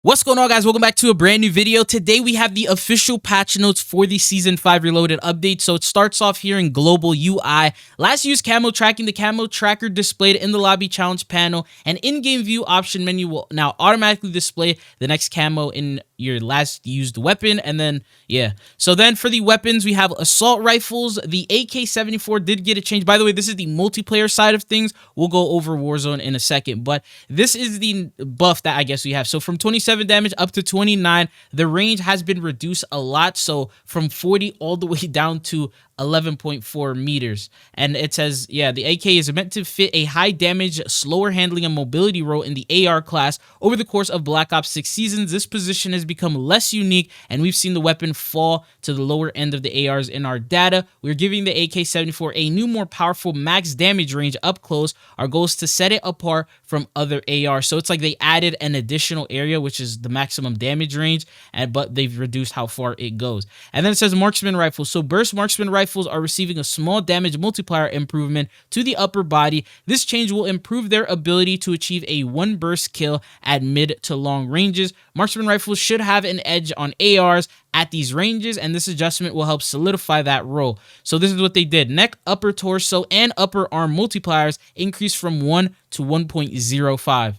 What's going on, guys? Welcome back to a brand new video. Today we have the official patch notes for the Season 5 Reloaded update. So it starts off here in Global UI. Last used camo tracking. The camo tracker displayed in the lobby challenge panel. And in-game view option menu will now automatically display the next camo in your last used weapon. And then, yeah. So then for the weapons, we have assault rifles. The AK-74 did get a change. By the way, this is the multiplayer side of things. We'll go over Warzone in a second. But this is the buff that I guess we have. So from 27 damage up to 29, the range has been reduced a lot. So from 40 all the way down to 11.4 meters. And it says, yeah, the AK is meant to fit a high damage, slower handling and mobility role in the AR class. Over the course of Black Ops 6 seasons, this position has become less unique, and we've seen the weapon fall to the lower end of the ARs in our data. We're giving the AK-74 a new, more powerful max damage range up close. Our goal is to set it apart from other ARs. So it's like they added an additional area, which is the maximum damage range, but they've reduced how far it goes. And then it says marksman rifles. So burst marksman rifles are receiving a small damage multiplier improvement to the upper body. This change will improve their ability to achieve a one burst kill at mid to long ranges. Marksman rifles should have an edge on ARs at these ranges, and this adjustment will help solidify that role. So this is what they did. Neck, upper torso, and upper arm multipliers increased from 1 to 1.05.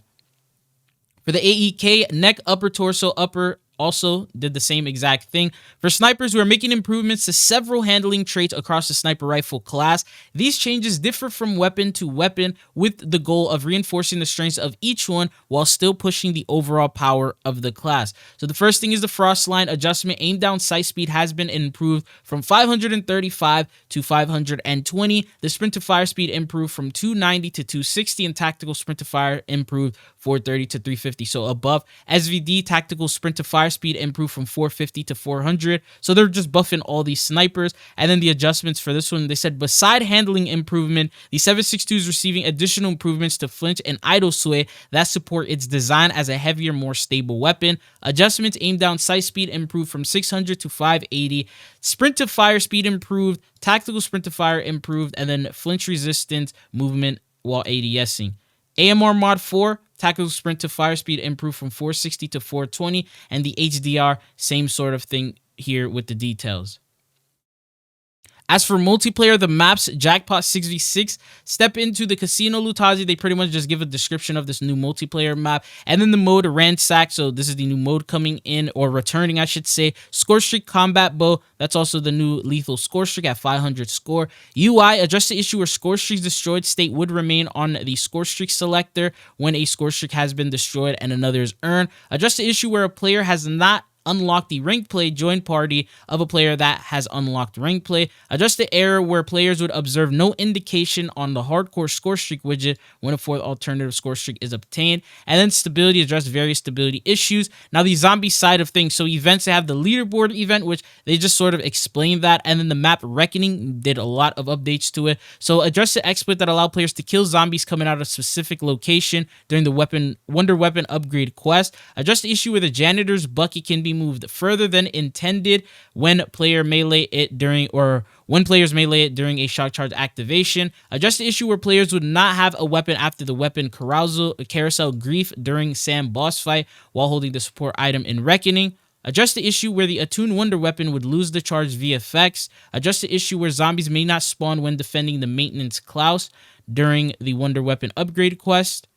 For the AEK, neck, upper torso, upper also did the same exact thing. For snipers, we're making improvements to several handling traits across the sniper rifle class. These changes differ from weapon to weapon with the goal of reinforcing the strengths of each one while still pushing the overall power of the class. So the first thing is the frost line adjustment. Aim down sight speed has been improved from 535 to 520. The sprint to fire speed improved from 290 to 260, and tactical sprint to fire improved 430 to 350. So above SVD, tactical sprint to fire speed improved from 450 to 400. So they're just buffing all these snipers. And then the adjustments for this one, they said beside handling improvement, the 7.62 is receiving additional improvements to flinch and idle sway that support its design as a heavier, more stable weapon. Adjustments: aim down sight speed improved from 600 to 580. Sprint to fire speed improved. Tactical sprint to fire improved. And then flinch resistance movement while ADSing. AMR mod 4, tactical sprint to fire speed improved from 460 to 420, and the HDR, same sort of thing here with the details. As for multiplayer, the maps Jackpot 6v6, Step Into the Casino Lutazi, they pretty much just give a description of this new multiplayer map. And then the mode Ransack, so this is the new mode coming in, or returning, I should say. Score Streak Combat Bow, that's also the new lethal score streak at 500 score. UI, address the issue where score streaks destroyed state would remain on the score streak selector when a score streak has been destroyed and another is earned. Address the issue where a player has not unlock the ranked play join party of a player that has unlocked ranked play. Adjust the error where players would observe no indication on the hardcore score streak widget when a fourth alternative score streak is obtained. And then stability, address various stability issues. Now the zombie side of things, so events, they have the leaderboard event, which they just sort of explained that, and then the map Reckoning did a lot of updates to it. So address the exploit that allow players to kill zombies coming out of a specific location during the wonder weapon upgrade quest. Address the issue where the janitor's bucket can be moved further than intended when players melee it during a shock charge activation. Adjust the issue where players would not have a weapon after the weapon carousel grief during Sam boss fight while holding the support item in Reckoning. Adjust the issue where the attuned wonder weapon would lose the charge VFX. Adjust the issue where zombies may not spawn when defending the maintenance Klaus during the wonder weapon upgrade quest.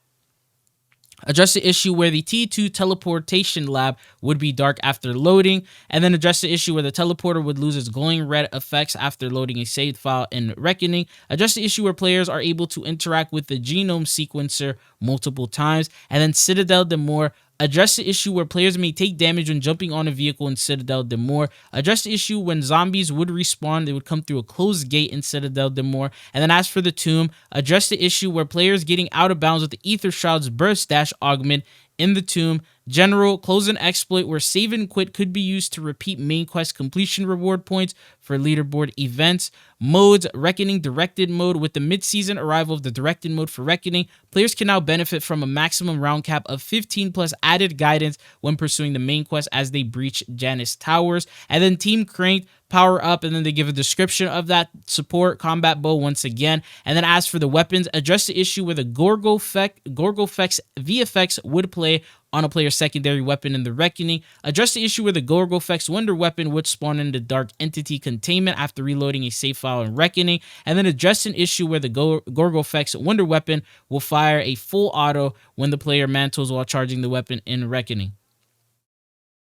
Address the issue where the T2 teleportation lab would be dark after loading, and then address the issue where the teleporter would lose its glowing red effects after loading a saved file in Reckoning. Address the issue where players are able to interact with the genome sequencer multiple times, and then Citadel de More. Address the issue where players may take damage when jumping on a vehicle in Citadel de More. Address the issue when zombies would respawn, they would come through a closed gate in Citadel de More. And then as for the tomb, address the issue where players getting out of bounds with the Ether Shroud's burst dash augment in the tomb. General, close an exploit where save and quit could be used to repeat main quest completion reward points for leaderboard events. Modes, Reckoning Directed Mode. With the mid-season arrival of the Directed Mode for Reckoning, players can now benefit from a maximum round cap of 15 plus added guidance when pursuing the main quest as they breach Janus Towers. And then Team Cranked, power up, and then they give a description of that support combat bow once again. And then as for the weapons, address the issue where the Gorgofex VFX would play on a player's secondary weapon in the Reckoning. Address the issue where the Gorgofex Wonder Weapon would spawn in the Dark Entity containment after reloading a save file in Reckoning. And then address an issue where the Gorgofex Wonder Weapon will fire a full auto when the player mantles while charging the weapon in Reckoning.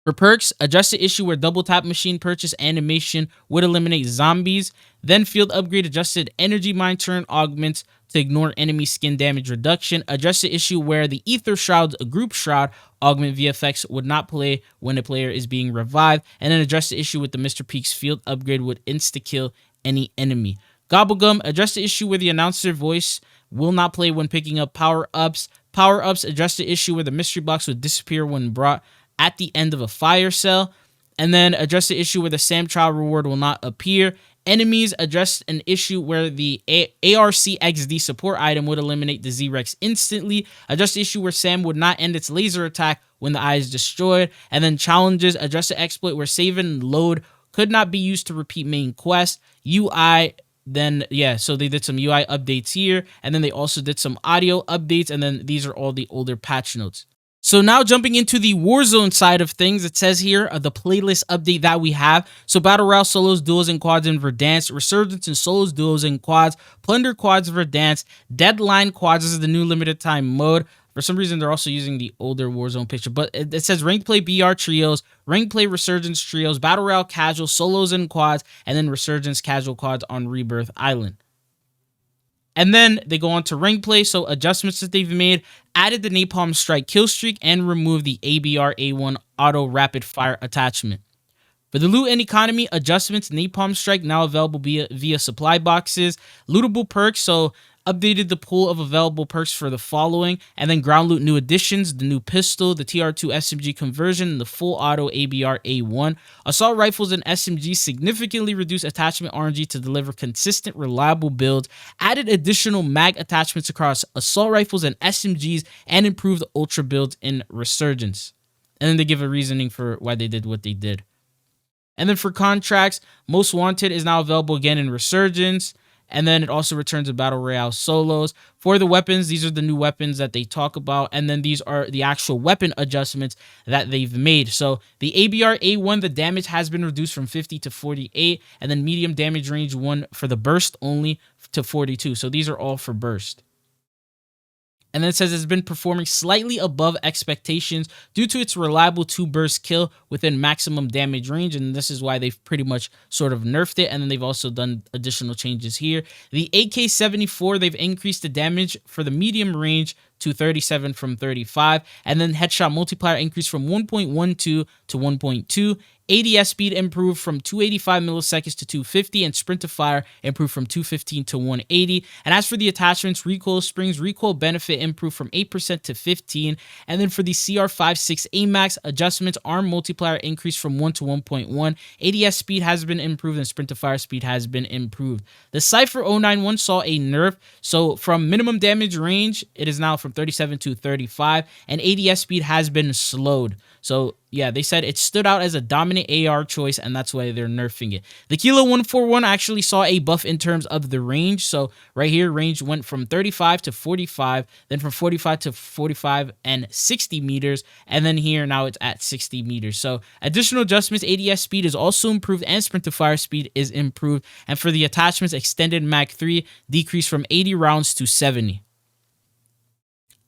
For perks, address the issue where double tap machine purchase animation would eliminate zombies. Then field upgrade adjusted energy mine turn augments to ignore enemy skin damage reduction. Address the issue where the Ether Shroud's group shroud augment VFX would not play when a player is being revived. And then address the issue with the Mr. Peak's field upgrade would insta-kill any enemy. Gobblegum, address the issue where the announcer voice will not play when picking up power-ups. Power-ups, address the issue where the mystery box would disappear when brought at the end of a fire cell. And then address the issue where the SAM trial reward will not appear. Enemies, address an issue where the ARCXD support item would eliminate the Z-Rex instantly. Address the issue where SAM would not end its laser attack when the eye is destroyed. And then challenges, address the exploit where save and load could not be used to repeat main quest. UI, then yeah, so they did some UI updates here, and then they also did some audio updates, and then these are all the older patch notes. So now jumping into the Warzone side of things, it says here the playlist update that we have. So Battle Royale solos, duos, and quads in Verdansk, Resurgence and solos, duos, and quads, Plunder quads Verdansk, Deadline quads is the new limited time mode. For some reason, they're also using the older Warzone picture, but it says ranked play BR trios, ranked play Resurgence trios, Battle Royale casual, solos, and quads, and then Resurgence casual quads on Rebirth Island. And then they go on to rank play, so adjustments that they've made, added the Napalm Strike kill streak, and removed the ABR A1 auto rapid fire attachment. For the loot and economy adjustments, Napalm Strike now available via supply boxes. Lootable perks, so updated the pool of available perks for the following, and then ground loot new additions, the new pistol, the TR2 SMG conversion, and the full auto ABR A1. Assault rifles and SMGs significantly reduce attachment RNG to deliver consistent, reliable builds, added additional mag attachments across assault rifles and SMGs, and improved ultra builds in Resurgence. And then they give a reasoning for why they did what they did. And then for contracts, Most Wanted is now available again in Resurgence. And then it also returns to Battle Royale solos. For the weapons, these are the new weapons that they talk about. And then these are the actual weapon adjustments that they've made. So the ABR A1, the damage has been reduced from 50 to 48. And then medium damage range 1 for the burst only to 42. So these are all for burst. And then it says it's been performing slightly above expectations due to its reliable 2-burst kill within maximum damage range. And this is why they've pretty much sort of nerfed it. And then they've also done additional changes here. The AK-74, they've increased the damage for the medium range to 37 from 35. And then headshot multiplier increased from 1.12 to 1.2. ADS speed improved from 285 milliseconds to 250, and sprint to fire improved from 215 to 180. And as for the attachments, recoil springs, recoil benefit improved from 8% to 15%. And then for the CR56 AMAX adjustments, arm multiplier increased from 1 to 1.1. ADS speed has been improved, and sprint to fire speed has been improved. The Cypher 091 saw a nerf, so from minimum damage range, it is now from 37 to 35, and ADS speed has been slowed. So yeah, they said it stood out as a dominant AR choice, and that's why they're nerfing it. The Kilo 141 actually saw a buff in terms of the range. So right here, range went from 35 to 45, then from 45 to 45 and 60 meters, and then here now it's at 60 meters. So additional adjustments, ADS speed is also improved, and sprint to fire speed is improved. And for the attachments, extended Mag 3 decreased from 80 rounds to 70.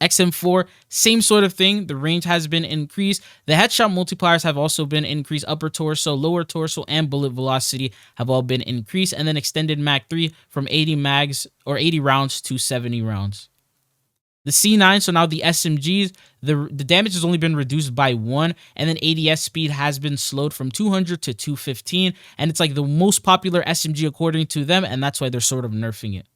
XM4, same sort of thing. The range has been increased. The headshot multipliers have also been increased. Upper torso, lower torso, and bullet velocity have all been increased. And then extended Mag 3 from 80 mags or 80 rounds to 70 rounds. The C9, so now the SMGs, the damage has only been reduced by 1, and then ADS speed has been slowed from 200 to 215, and it's like the most popular SMG according to them, and that's why they're sort of nerfing it.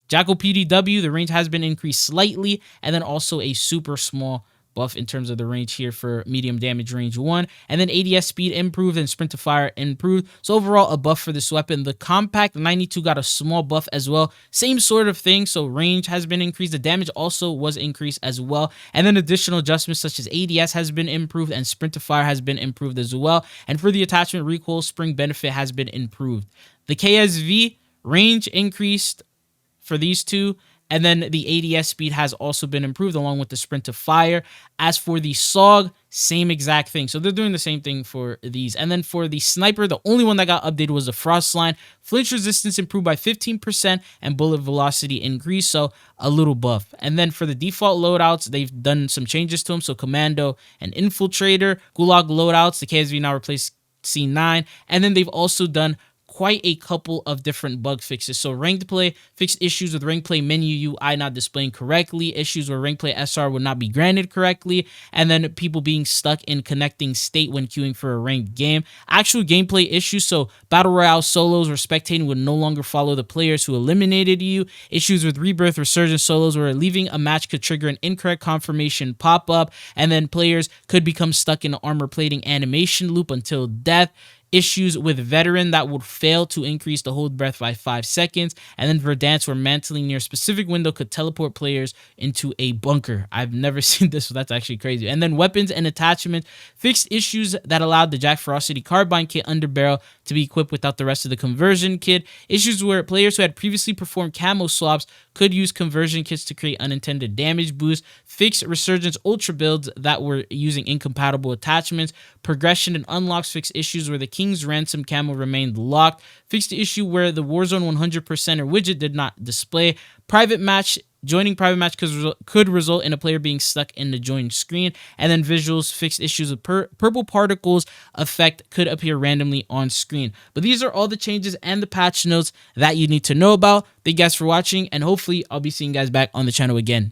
Jackal PDW, the range has been increased slightly, and then also a super small buff in terms of the range here for medium damage range 1. And then ADS speed improved and sprint to fire improved. So overall, a buff for this weapon. The compact 92 got a small buff as well. Same sort of thing. So range has been increased. The damage also was increased as well. And then additional adjustments such as ADS has been improved and sprint to fire has been improved as well. And for the attachment recoil spring benefit has been improved. The KSV range increased for these two. And then the ADS speed has also been improved along with the sprint to fire. As for the SOG, same exact thing. So they're doing the same thing for these. And then for the sniper, the only one that got updated was the frost line. Flinch resistance improved by 15% and bullet velocity increased. So a little buff. And then for the default loadouts, they've done some changes to them. So commando and infiltrator, gulag loadouts, the KSV now replaced C9. And then they've also done quite a couple of different bug fixes. So ranked play fixed issues with ranked play menu UI not displaying correctly, issues where ranked play SR would not be granted correctly, and then people being stuck in connecting state when queuing for a ranked game. Actual gameplay issues, so battle royale solos where spectating would no longer follow the players who eliminated you. Issues with rebirth resurgence solos where leaving a match could trigger an incorrect confirmation pop-up, and then players could become stuck in an armor plating animation loop until death. Issues with veteran that would fail to increase the hold breath by 5 seconds. And then Verdance where mantling near a specific window could teleport players into a bunker. I've never seen this, so that's actually crazy. And then weapons and attachments fixed issues that allowed the Jack Ferocity carbine kit underbarrel to be equipped without the rest of the conversion kit. Issues where players who had previously performed camo swaps could use conversion kits to create unintended damage boost. Fixed resurgence ultra builds that were using incompatible attachments. Progression and unlocks fixed issues where the King's Ransom camo remained locked. Fixed the issue where the Warzone 100%er widget did not display. Private match. Joining private match could result in a player being stuck in the join screen. And then visuals fixed issues of purple particles effect could appear randomly on screen. But these are all the changes and the patch notes that you need to know about. Thank you guys for watching, and hopefully I'll be seeing you guys back on the channel again.